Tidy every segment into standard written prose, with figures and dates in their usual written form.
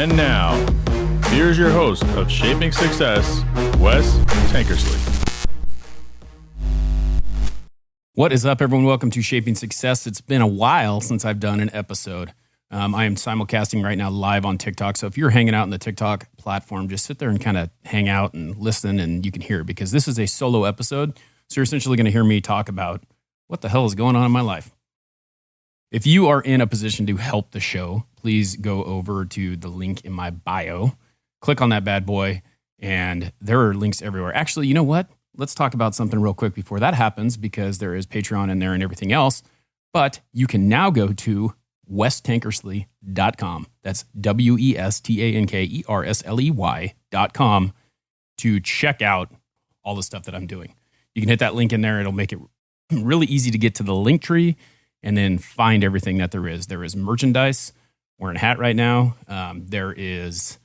And now, here's your host of Shaping Success, Wes Tankersley. What is up, everyone? Welcome to Shaping Success. It's been a while since I've done an episode. I am simulcasting right now live on TikTok. So if you're hanging out in the TikTok platform, just sit there and kind of hang out and listen, and you can hear it because this is a solo episode. So you're essentially going to hear me talk about what the hell is going on in my life. If you are in a position to help the show, please go over to the link in my bio, click on that bad boy, and there are links everywhere. Actually, you know what? Let's talk about something real quick before that happens, because there is Patreon in there and everything else. But you can now go to westankersley.com. That's westankersley.com to check out all the stuff that I'm doing. You can hit that link in there. It'll make it really easy to get to the link tree and then find everything that there is. There is merchandise. Wearing a hat right now. There is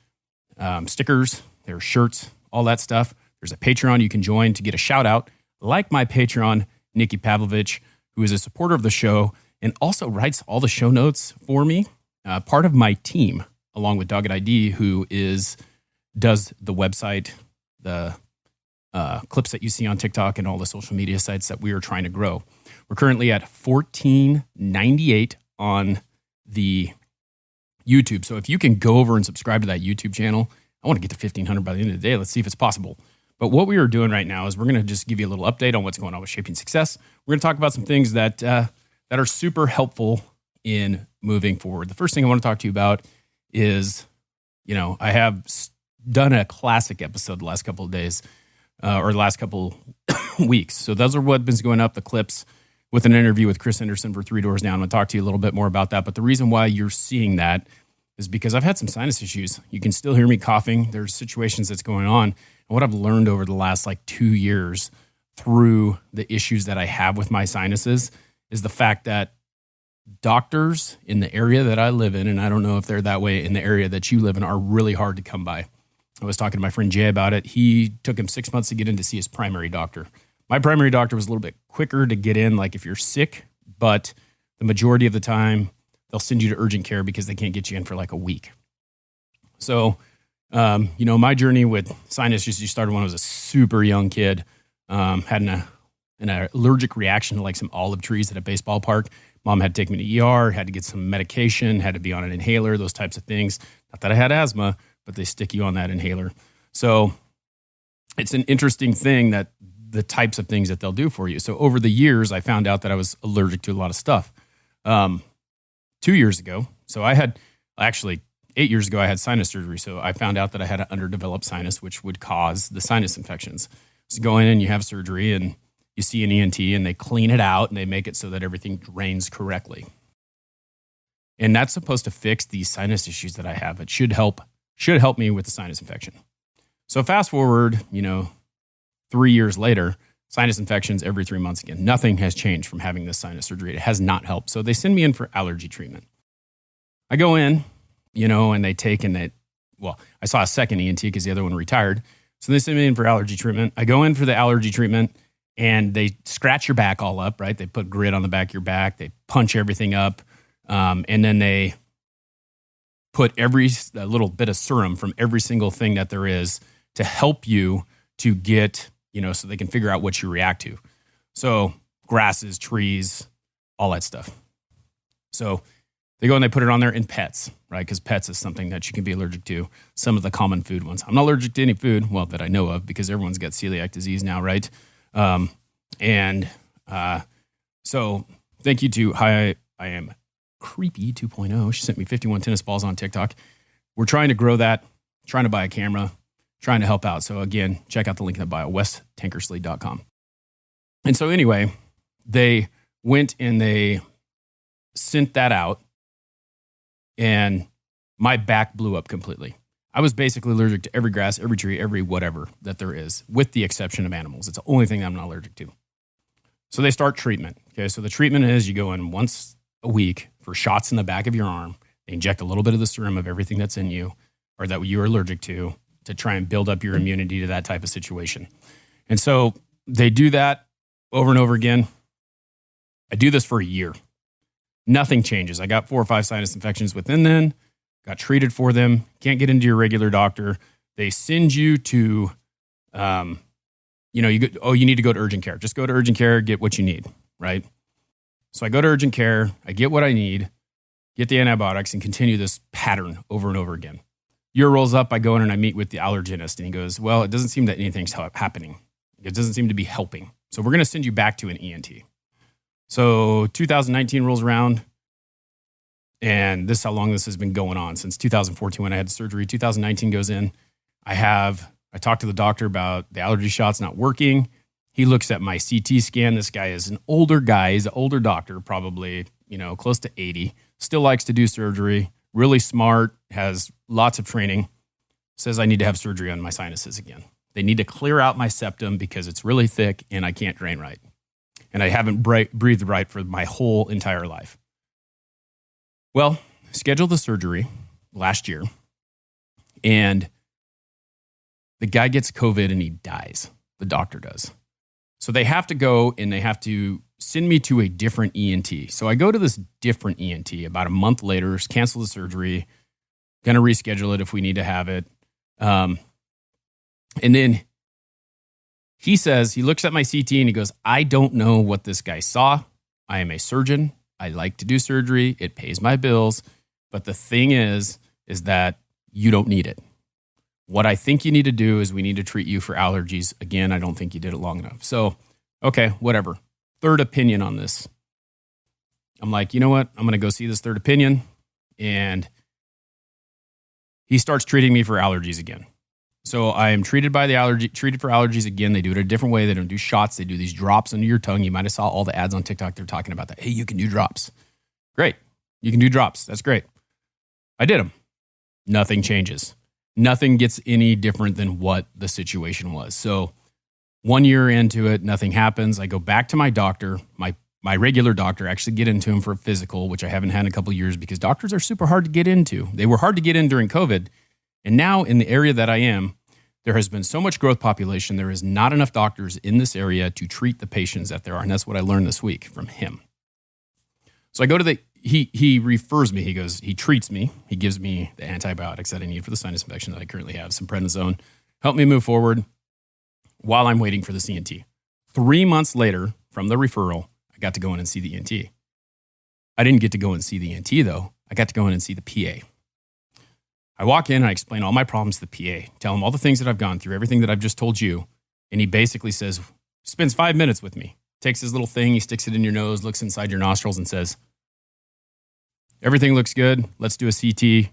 stickers. There's shirts, all that stuff. There's a Patreon you can join to get a shout out, like my Patreon, Nikki Pavlovich, who is a supporter of the show and also writes all the show notes for me. Part of my team, along with Dogged ID, who does the website, the clips that you see on TikTok and all the social media sites that we are trying to grow. We're currently at 1498 on the YouTube. So if you can go over and subscribe to that YouTube channel, I want to get to 1,500 by the end of the day. Let's see if it's possible. But what we are doing right now is we're going to just give you a little update on what's going on with Shaping Success. We're going to talk about some things that are super helpful in moving forward. The first thing I want to talk to you about is, I have done a classic episode the last couple of days or the last couple weeks. So those are what's been going up, the clips with an interview with Chris Henderson for 3 Doors Down. I'm going to talk to you a little bit more about that. But the reason why you're seeing that is because I've had some sinus issues. You can still hear me coughing. There's situations that's going on. And what I've learned over the last 2 years through the issues that I have with my sinuses is the fact that doctors in the area that I live in, and I don't know if they're that way in the area that you live in, are really hard to come by. I was talking to my friend Jay about it. He took him 6 months to get in to see his primary doctor. My primary doctor was a little bit quicker to get in, if you're sick, but the majority of the time they'll send you to urgent care because they can't get you in for a week. So, my journey with sinus issues started when I was a super young kid. Had an allergic reaction to some olive trees at a baseball park. Mom had to take me to ER, had to get some medication, had to be on an inhaler, those types of things. Not that I had asthma, but they stick you on that inhaler. So it's an interesting thing that the types of things that they'll do for you. So over the years, I found out that I was allergic to a lot of stuff. 2 years ago, so I had, 8 years ago, I had sinus surgery. So I found out that I had an underdeveloped sinus, which would cause the sinus infections. So go in and you have surgery and you see an ENT and they clean it out and they make it so that everything drains correctly. And that's supposed to fix these sinus issues that I have. It should help me with the sinus infection. So fast forward, 3 years later, sinus infections every 3 months again. Nothing has changed from having this sinus surgery. It has not helped. So they send me in for allergy treatment. I go in, and they take I saw a second ENT because the other one retired. So they send me in for allergy treatment. I go in for the allergy treatment and they scratch your back all up, right? They put grit on the back of your back. They punch everything up. And then they put a little bit of serum from every single thing that there is to help you to get, so they can figure out what you react to. So grasses, trees, all that stuff. So they go and they put it on there in pets, right? Because pets is something that you can be allergic to. Some of the common food ones. I'm not allergic to any food, that I know of, because everyone's got celiac disease now, right? So thank you to I Am Creepy 2.0. She sent me 51 tennis balls on TikTok. We're trying to grow that, trying to buy a camera, trying to help out. So again, check out the link in the bio, westankersley.com. And so anyway, they went and they sent that out and my back blew up completely. I was basically allergic to every grass, every tree, every whatever that there is, with the exception of animals. It's the only thing I'm not allergic to. So they start treatment. Okay, so the treatment is you go in once a week for shots in the back of your arm. They inject a little bit of the serum of everything that's in you or that you're allergic to try and build up your immunity to that type of situation. And so they do that over and over again. I do this for a year. Nothing changes. I got 4 or 5 sinus infections within then. got treated for them, can't get into your regular doctor. They send you to, you need to go to urgent care. Just go to urgent care, get what you need, right? So I go to urgent care, I get what I need, get the antibiotics, and continue this pattern over and over again. Year rolls up, I go in and I meet with the allergist, and he goes, well, it doesn't seem that anything's happening. It doesn't seem to be helping. So we're going to send you back to an ENT. So 2019 rolls around, and this is how long this has been going on, since 2014 when I had the surgery. 2019 goes in. I talked to the doctor about the allergy shots not working. He looks at my CT scan. This guy is an older guy. He's an older doctor, probably, close to 80. Still likes to do surgery. Really smart, has lots of training. Says I need to have surgery on my sinuses again. They need to clear out my septum because it's really thick and I can't drain right. And I haven't breathed right for my whole entire life. Well, scheduled the surgery last year, and the guy gets COVID and he dies. The doctor does. So they have to go and they have to send me to a different ENT. So I go to this different ENT about a month later, cancel the surgery, going to reschedule it if we need to have it. And then he says, he looks at my CT and he goes, I don't know what this guy saw. I am a surgeon. I like to do surgery. It pays my bills. But the thing is that you don't need it. What I think you need to do is we need to treat you for allergies. Again, I don't think you did it long enough. So, okay, whatever. Third opinion on this. I'm like, you know what? I'm going to go see this third opinion. And he starts treating me for allergies again. So I am treated for allergies again. They do it a different way. They don't do shots. They do these drops under your tongue. You might have saw all the ads on TikTok. They're talking about that. Hey, you can do drops. Great. You can do drops. That's great. I did them. Nothing changes. Nothing gets any different than what the situation was. So 1 year into it, nothing happens. I go back to my doctor, my regular doctor, actually get into him for a physical, which I haven't had in a couple of years because doctors are super hard to get into. They were hard to get in during COVID. And now in the area that I am, there has been so much growth population. There is not enough doctors in this area to treat the patients that there are. And that's what I learned this week from him. So I go to he refers me. He treats me. He gives me the antibiotics that I need for the sinus infection that I currently have, some prednisone, help me move forward while I'm waiting for the ENT. 3 months later from the referral, I got to go in and see the ENT. I didn't get to go and see the ENT though. I got to go in and see the PA. I walk in and I explain all my problems to the PA, tell him all the things that I've gone through, everything that I've just told you. And he basically says, spends 5 minutes with me, takes his little thing, he sticks it in your nose, looks inside your nostrils and says, everything looks good. Let's do a CT.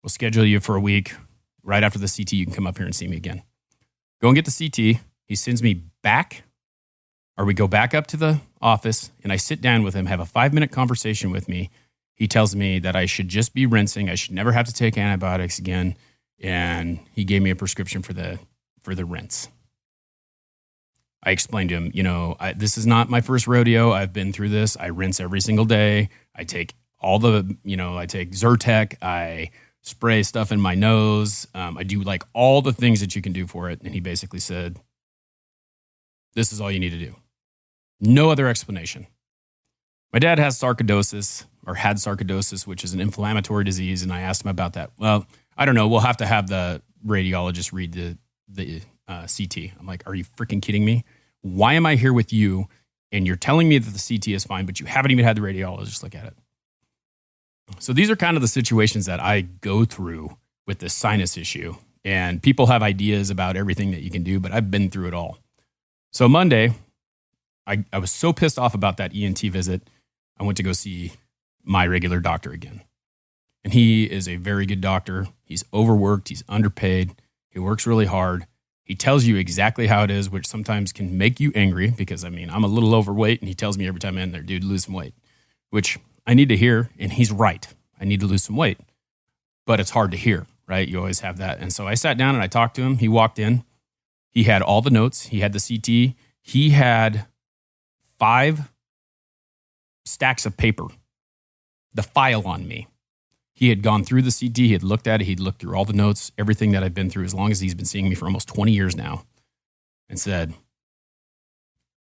We'll schedule you for a week. Right after the CT, you can come up here and see me again. Go and get the CT. He sends me back, or we go back up to the office, and I sit down with him, have a 5-minute conversation with me. He tells me that I should just be rinsing. I should never have to take antibiotics again. And he gave me a prescription for the rinse. I explained to him, this is not my first rodeo. I've been through this. I rinse every single day. I take I take Zyrtec. I spray stuff in my nose. I do like all the things that you can do for it. And he basically said, this is all you need to do. No other explanation. My dad has sarcoidosis, or had sarcoidosis, which is an inflammatory disease. And I asked him about that. Well, I don't know. We'll have to have the radiologist read the CT. I'm like, are you freaking kidding me? Why am I here with you? And you're telling me that the CT is fine, but you haven't even had the radiologist look at it. So these are kind of the situations that I go through with this sinus issue. And people have ideas about everything that you can do, but I've been through it all. So Monday, I was so pissed off about that ENT visit, I went to go see my regular doctor again. And he is a very good doctor. He's overworked. He's underpaid. He works really hard. He tells you exactly how it is, which sometimes can make you angry because, I'm a little overweight, and he tells me every time I'm in there, dude, lose some weight, which I need to hear, and he's right. I need to lose some weight, but it's hard to hear, right? You always have that. And so I sat down and I talked to him. He walked in. He had all the notes. He had the CT. He had 5 stacks of paper, the file on me. He had gone through the CT. He had looked at it. He'd looked through all the notes, everything that I've been through, as long as he's been seeing me for almost 20 years now, and said,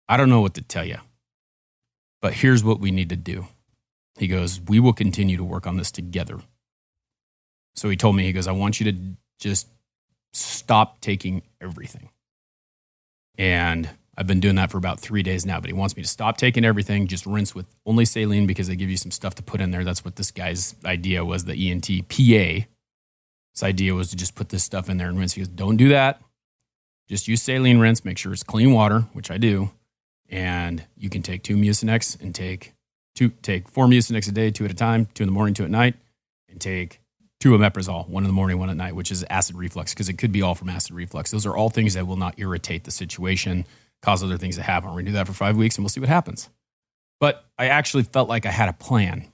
I don't know what to tell you, but here's what we need to do. He goes, we will continue to work on this together. So he told me, he goes, I want you to just stop taking everything. And I've been doing that for about 3 days now, but he wants me to stop taking everything, just rinse with only saline because they give you some stuff to put in there. That's what this guy's idea was, the ENT PA. His idea was to just put this stuff in there and rinse. He goes, don't do that. Just use saline rinse, make sure it's clean water, which I do. And you can take 2 Mucinex and take 4 Mucinex a day, 2 at a time, 2 in the morning, 2 at night, and take 2 omeprazole, 1 in the morning, 1 at night, which is acid reflux, because it could be all from acid reflux. Those are all things that will not irritate the situation, cause other things to happen. We're going to do that for 5 weeks and we'll see what happens. But I actually felt like I had a plan.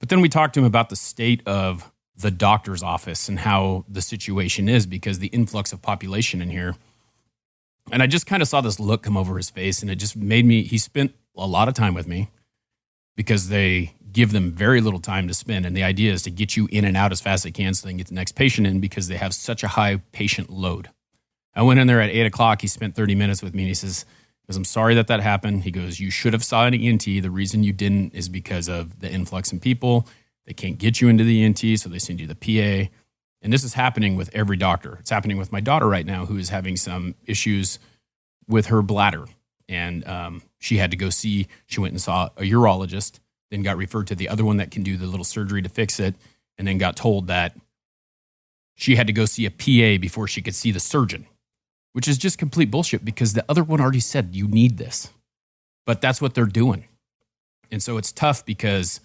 But then we talked to him about the state of the doctor's office and how the situation is because the influx of population in here. And I just kind of saw this look come over his face, and it just made me, he spent a lot of time with me because they give them very little time to spend. And the idea is to get you in and out as fast as they can so they can get the next patient in because they have such a high patient load. I went in there at 8 o'clock. He spent 30 minutes with me, and he says, I'm sorry that happened. He goes, you should have saw an ENT. The reason you didn't is because of the influx in people. They can't get you into the ENT, so they send you the PA. And this is happening with every doctor. It's happening with my daughter right now, who is having some issues with her bladder. And she had to go she went and saw a urologist, then got referred to the other one that can do the little surgery to fix it, and then got told that she had to go see a PA before she could see the surgeon, which is just complete bullshit because the other one already said you need this. But that's what they're doing. And so it's tough because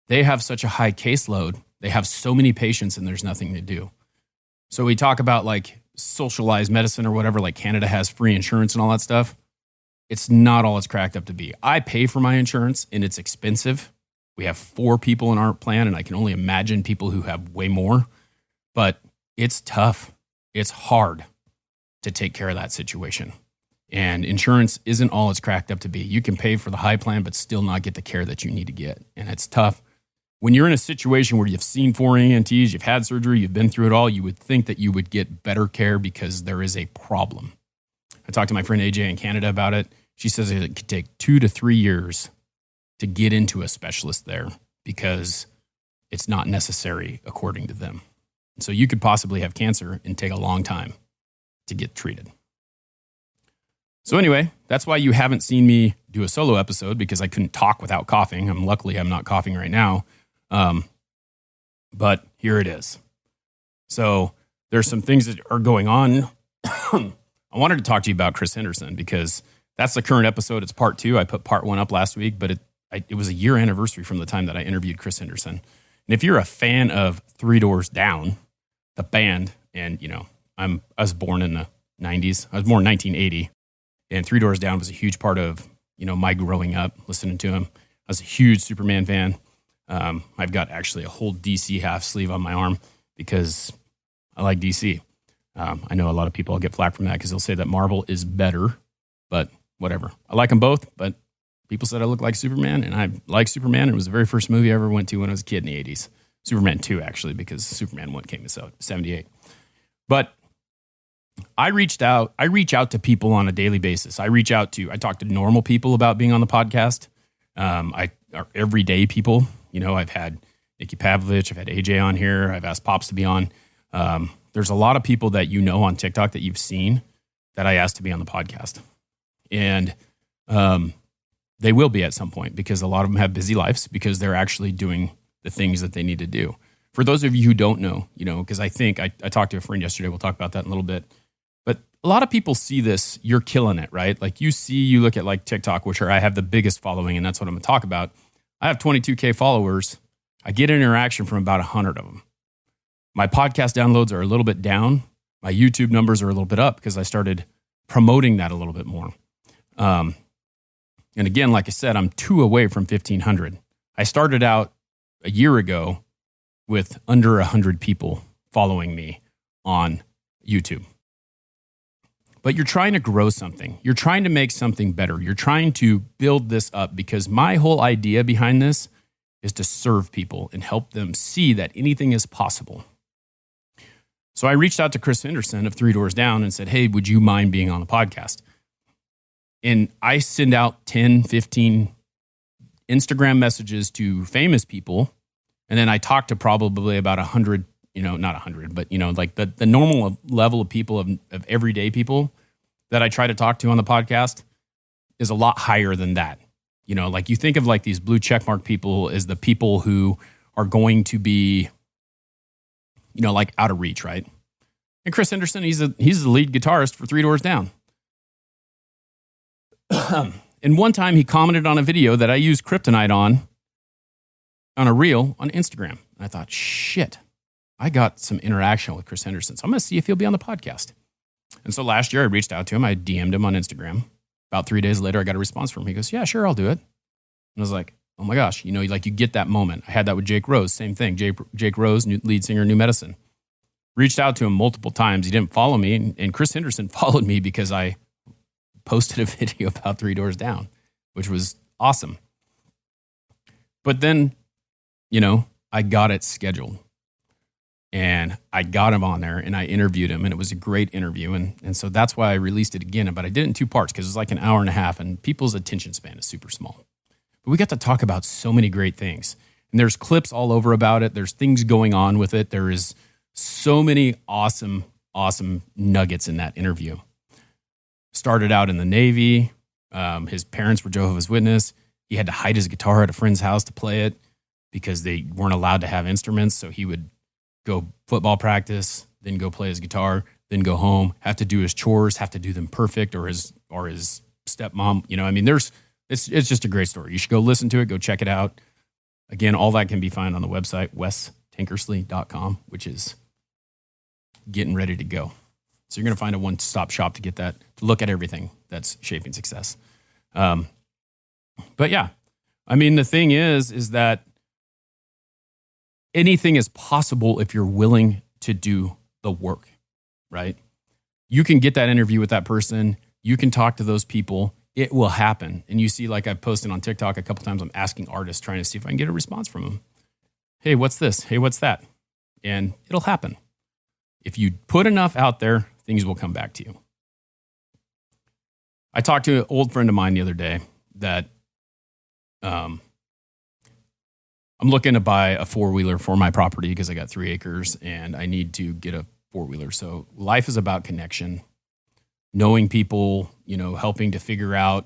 they have such a high caseload. They have so many patients and there's nothing to do. So we talk about like socialized medicine or whatever, like Canada has free insurance and all that stuff. It's not all it's cracked up to be. I pay for my insurance and it's expensive. We have 4 people in our plan and I can only imagine people who have way more, but it's tough. It's hard to take care of that situation. And insurance isn't all it's cracked up to be. You can pay for the high plan, but still not get the care that you need to get. And it's tough. When you're in a situation where you've seen 4 ENTs, you've had surgery, you've been through it all, you would think that you would get better care because there is a problem. I talked to my friend AJ in Canada about it. She says it could take 2 to 3 years to get into a specialist there because it's not necessary according to them. So you could possibly have cancer and take a long time to get treated. So anyway, that's why you haven't seen me do a solo episode because I couldn't talk without coughing. Luckily, I'm not coughing right now. But here it is. So there's some things that are going on. I wanted to talk to you about Chris Henderson because that's the current episode. It's part 2. I put part 1 up last week, but it was a year anniversary from the time that I interviewed Chris Henderson. And if you're a fan of 3 Doors Down, the band, and you know, I was born in the 90s. I was born in 1980, and 3 Doors Down was a huge part of, you know, my growing up, listening to him. I was a huge Superman fan. I've got actually a whole DC half sleeve on my arm because I like DC. I know a lot of people will get flack from that because they'll say that Marvel is better, but whatever. I like them both, but people said I look like Superman, and I like Superman. It was the very first movie I ever went to when I was a kid in the 80s. Superman 2, actually, because Superman 1 came in 78. But I reach out to people on a daily basis. I talk to normal people about being on the podcast. I are everyday people. You know, I've had Nikki Pavlovich, I've had AJ on here. I've asked Pops to be on. There's a lot of people that you know on TikTok that you've seen that I asked to be on the podcast. And they will be at some point because a lot of them have busy lives because they're actually doing the things that they need to do. For those of you who don't know, you know, because I think I talked to a friend yesterday. We'll talk about that in a little bit. But a lot of people see this, you're killing it, right? Like you look at like TikTok, which I have the biggest following, and that's what I'm going to talk about. I have 22K followers. I get interaction from about 100 of them. My podcast downloads are a little bit down. My YouTube numbers are a little bit up because I started promoting that a little bit more. And again, like I said, I'm 2 away from 1,500. I started out a year ago with under 100 people following me on YouTube. But you're trying to grow something. You're trying to make something better. You're trying to build this up because my whole idea behind this is to serve people and help them see that anything is possible. So I reached out to Chris Henderson of 3 Doors Down and said, hey, would you mind being on the podcast? And I send out 10, 15 Instagram messages to famous people. And then I talk to probably about 100 not 100, but, like the normal level of people, of everyday people that I try to talk to on the podcast is a lot higher than that. Like you think of like these blue checkmark people as the people who are going to be, like out of reach, right? And Chris Henderson, he's the lead guitarist for Three Doors Down. And one time he commented on a video that I used kryptonite on a reel on Instagram. And I thought, shit, I got some interaction with Chris Henderson. So I'm going to see if he'll be on the podcast. And so last year I reached out to him. I DM'd him on Instagram. About 3 days later, I got a response from him. He goes, yeah, sure, I'll do it. And I was like, oh my gosh, like you get that moment. I had that with Jake Rose, same thing. Jake Rose, lead singer, New Medicine. Reached out to him multiple times. He didn't follow me. And Chris Henderson followed me because I posted a video about Three Doors Down, which was awesome. But then, I got it scheduled. And I got him on there and I interviewed him, and it was a great interview. And so that's why I released it again, but I did it in 2 parts because it was like an hour and a half and people's attention span is super small. But we got to talk about so many great things. And there's clips all over about it. There's things going on with it. There is so many awesome, awesome nuggets in that interview. Started out in the Navy. His parents were Jehovah's Witness. He had to hide his guitar at a friend's house to play it because they weren't allowed to have instruments. So he would go football practice, then go play his guitar, then go home, have to do his chores, have to do them perfect, or his stepmom. It's just a great story. You should go listen to it, go check it out. Again, all that can be found on the website, westankersley.com, which is getting ready to go. So you're going to find a one-stop shop to get that, to look at everything that's shaping success. But yeah, the thing is that anything is possible if you're willing to do the work, right? You can get that interview with that person. You can talk to those people. It will happen. And you see, like I've posted on TikTok a couple times, I'm asking artists, trying to see if I can get a response from them. Hey, what's this? Hey, what's that? And it'll happen. If you put enough out there, things will come back to you. I talked to an old friend of mine the other day that I'm looking to buy a 4-wheeler for my property because I got 3 acres and I need to get a 4-wheeler. So life is about connection, knowing people, helping to figure out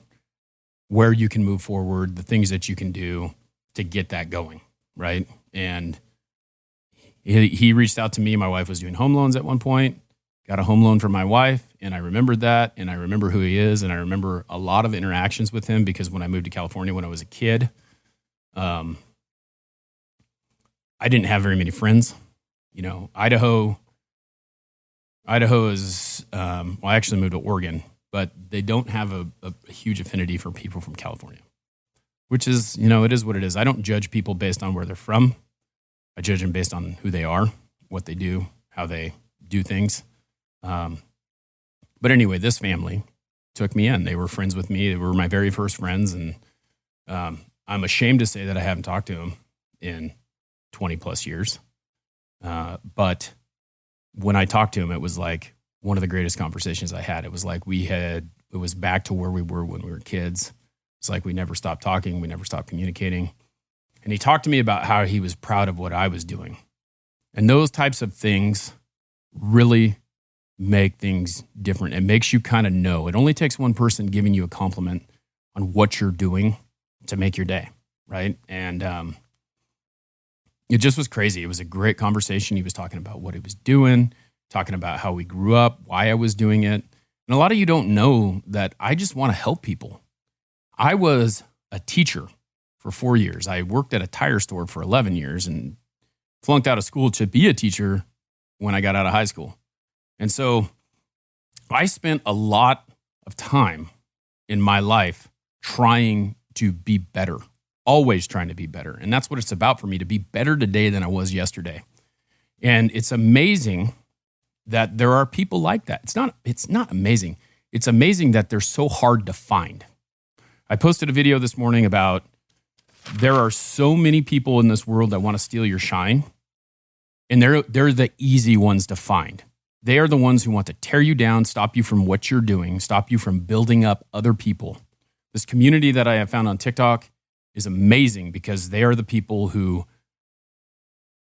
where you can move forward, the things that you can do to get that going, right? And he reached out to me. My wife was doing home loans at one point, got a home loan for my wife, and I remembered that, and I remember who he is, and I remember a lot of interactions with him because when I moved to California when I was a kid, I didn't have very many friends. Idaho is, I actually moved to Oregon, but they don't have a huge affinity for people from California, which is, it is what it is. I don't judge people based on where they're from. I judge them based on who they are, what they do, how they do things. But anyway, this family took me in. They were friends with me. They were my very first friends. And I'm ashamed to say that I haven't talked to them in 20 plus years. But when I talked to him, it was like one of the greatest conversations I had. It was like it was back to where we were when we were kids. It's like we never stopped talking. We never stopped communicating. And he talked to me about how he was proud of what I was doing. And those types of things really make things different. It makes you kind of know. It only takes one person giving you a compliment on what you're doing to make your day, right? And it just was crazy. It was a great conversation. He was talking about what he was doing, talking about how we grew up, why I was doing it. And a lot of you don't know that I just want to help people. I was a teacher for 4 years. I worked at a tire store for 11 years and flunked out of school to be a teacher when I got out of high school. And so I spent a lot of time in my life trying to be better, always trying to be better. And that's what it's about for me, to be better today than I was yesterday. And it's amazing that there are people like that. It's not amazing. It's amazing that they're so hard to find. I posted a video this morning about there are so many people in this world that want to steal your shine, and they're the easy ones to find. They are the ones who want to tear you down, stop you from what you're doing, stop you from building up other people. This community that I have found on TikTok is amazing because they are the people who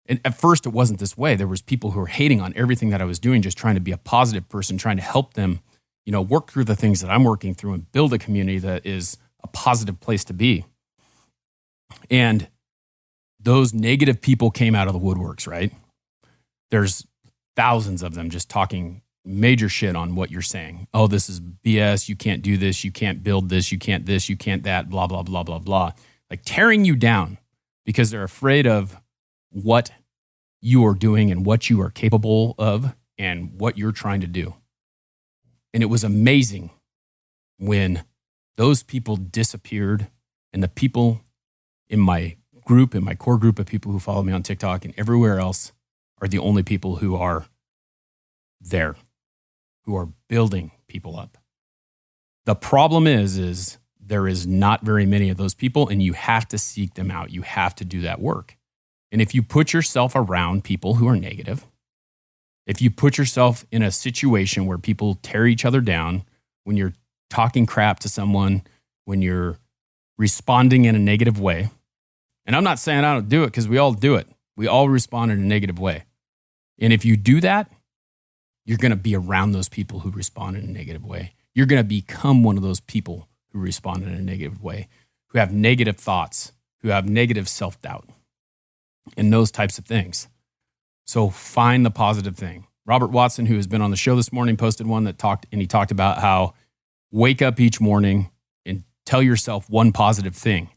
And at first it wasn't this way. There was people who were hating on everything that I was doing, just trying to be a positive person, trying to help them, work through the things that I'm working through and build a community that is a positive place to be. And those negative people came out of the woodworks, right? There's thousands of them just talking major shit on what you're saying. Oh, this is BS. You can't do this. You can't build this. You can't this. You can't that, blah, blah, blah, blah, blah. Like tearing you down because they're afraid of what you are doing and what you are capable of and what you're trying to do. And it was amazing when those people disappeared and the people in my group, in my core group of people who follow me on TikTok and everywhere else are the only people who are there, who are building people up. The problem is there is not very many of those people, and you have to seek them out. You have to do that work. And if you put yourself around people who are negative, if you put yourself in a situation where people tear each other down, when you're talking crap to someone, when you're responding in a negative way, and I'm not saying I don't do it because we all do it. We all respond in a negative way. And if you do that, you're going to be around those people who respond in a negative way. You're going to become one of those people who respond in a negative way, who have negative thoughts, who have negative self-doubt, and those types of things. So find the positive thing. Robert Watson, who has been on the show this morning, posted one that talked about how wake up each morning and tell yourself one positive thing.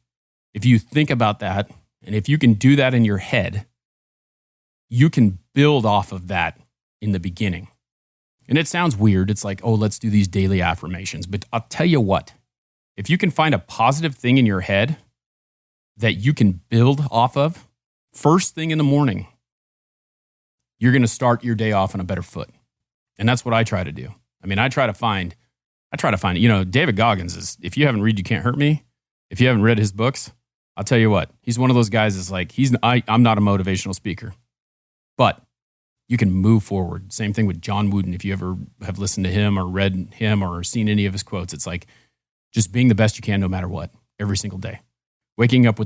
If you think about that, and if you can do that in your head, you can build off of that in the beginning. And it sounds weird. It's like, oh, let's do these daily affirmations. But I'll tell you what, if you can find a positive thing in your head that you can build off of, first thing in the morning, you're going to start your day off on a better foot. And that's what I try to do. I mean, I try to find, David Goggins is, if you haven't read You Can't Hurt Me, if you haven't read his books, I'll tell you what, he's one of those guys that's like, I'm not a motivational speaker, but you can move forward. Same thing with John Wooden. If you ever have listened to him or read him or seen any of his quotes, it's like just being the best you can no matter what, every single day. Waking up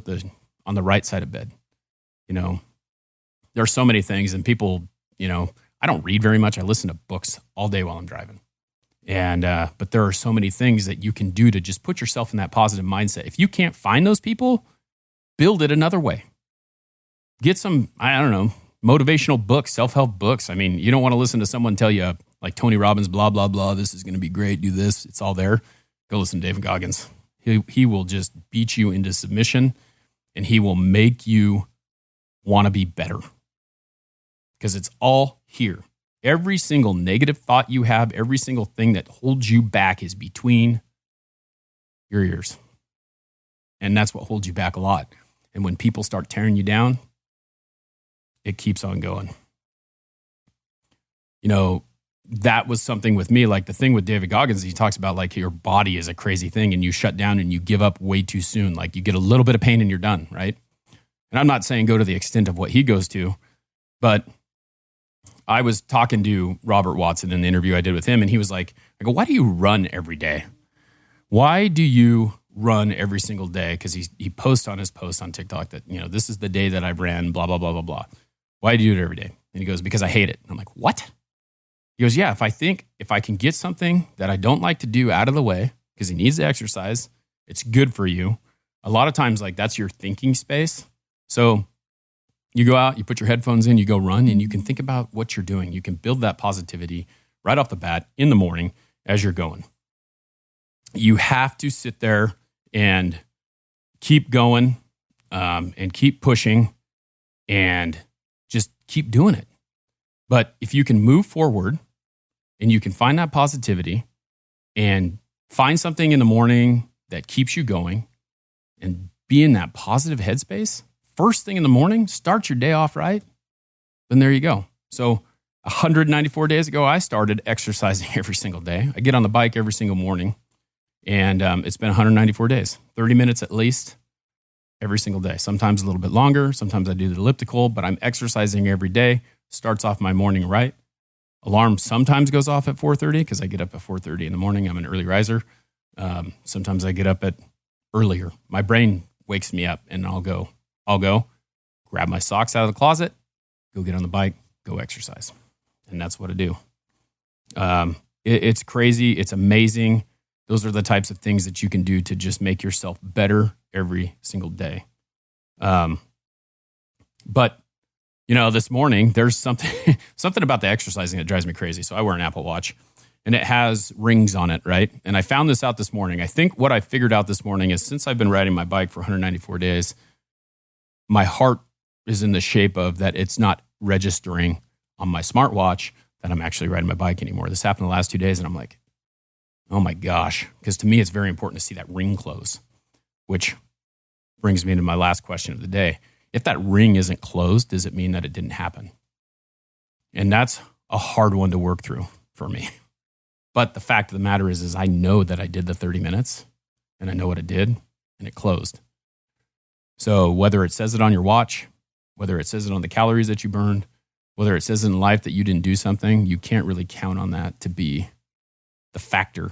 on the right side of bed. There are so many things, and people, I don't read very much. I listen to books all day while I'm driving. But there are so many things that you can do to just put yourself in that positive mindset. If you can't find those people, build it another way. Get some, motivational books, self-help books. I mean, you don't want to listen to someone tell you, like Tony Robbins, blah, blah, blah, this is going to be great, do this. It's all there. Go listen to David Goggins. He will just beat you into submission, and he will make you want to be better. Because it's all here. Every single negative thought you have, every single thing that holds you back is between your ears. And that's what holds you back a lot. And when people start tearing you down, it keeps on going. That was something with me, like the thing with David Goggins, he talks about like your body is a crazy thing and you shut down and you give up way too soon. Like you get a little bit of pain and you're done, right? And I'm not saying go to the extent of what he goes to, but I was talking to Robert Watson in the interview I did with him, and he was like, I go, why do you run every day? Why do you run every single day? Because he posts on his post on TikTok that, this is the day that I ran, blah, blah, blah, blah, blah. Why do you do it every day? And he goes, because I hate it. I'm like, what? He goes, yeah, if I can get something that I don't like to do out of the way, because he needs to exercise, it's good for you. A lot of times, like, that's your thinking space. So you go out, you put your headphones in, you go run, and you can think about what you're doing. You can build that positivity right off the bat in the morning as you're going. You have to sit there and keep going and keep pushing and just keep doing it. But if you can move forward and you can find that positivity and find something in the morning that keeps you going and be in that positive headspace, first thing in the morning, start your day off right, then there you go. So 194 days ago, I started exercising every single day. I get on the bike every single morning, and it's been 194 days, 30 minutes at least every single day. Sometimes a little bit longer. Sometimes I do the elliptical, but I'm exercising every day. Starts off my morning right. Alarm sometimes goes off at 4:30 because I get up at 4:30 in the morning. I'm an early riser. Sometimes I get up at earlier. My brain wakes me up, and I'll go grab my socks out of the closet, go get on the bike, go exercise. And that's what I do. It's crazy. It's amazing. Those are the types of things that you can do to just make yourself better every single day. But this morning there's something about the exercising that drives me crazy. So I wear an Apple Watch and it has rings on it, right? And I found this out this morning. I think what I figured out this morning is since I've been riding my bike for 194 days, my heart is in the shape of that it's not registering on my smartwatch that I'm actually riding my bike anymore. This happened the last 2 days and I'm like, oh my gosh. Because to me, it's very important to see that ring close, which brings me to my last question of the day. If that ring isn't closed, does it mean that it didn't happen? And that's a hard one to work through for me. But the fact of the matter is I know that I did the 30 minutes and I know what it did and it closed. So whether it says it on your watch, whether it says it on the calories that you burned, whether it says in life that you didn't do something, you can't really count on that to be the factor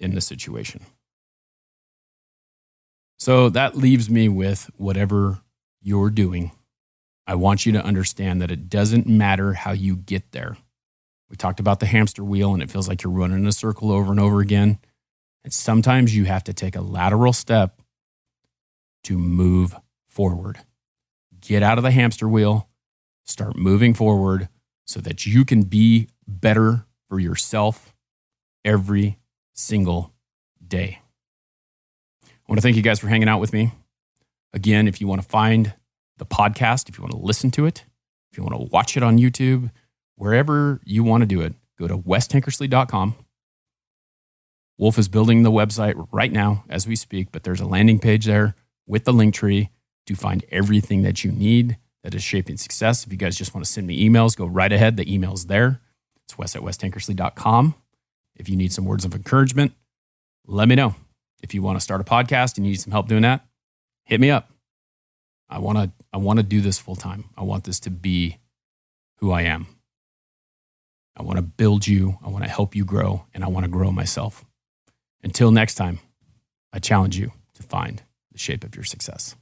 in the situation. So that leaves me with whatever you're doing. I want you to understand that it doesn't matter how you get there. We talked about the hamster wheel and it feels like you're running in a circle over and over again. And sometimes you have to take a lateral step to move forward. Get out of the hamster wheel, start moving forward so that you can be better for yourself every single day. I want to thank you guys for hanging out with me. Again, if you want to find the podcast, if you want to listen to it, if you want to watch it on YouTube, wherever you want to do it, go to westankersley.com. Wolf is building the website right now as we speak, but there's a landing page there with the link tree to find everything that you need that is shaping success. If you guys just want to send me emails, go right ahead. The email's there. It's wes@westankersley.com. If you need some words of encouragement, let me know. If you want to start a podcast and you need some help doing that, hit me up. I want to do this full time. I want this to be who I am. I want to build you. I want to help you grow, and I want to grow myself. Until next time, I challenge you to find the shape of your success.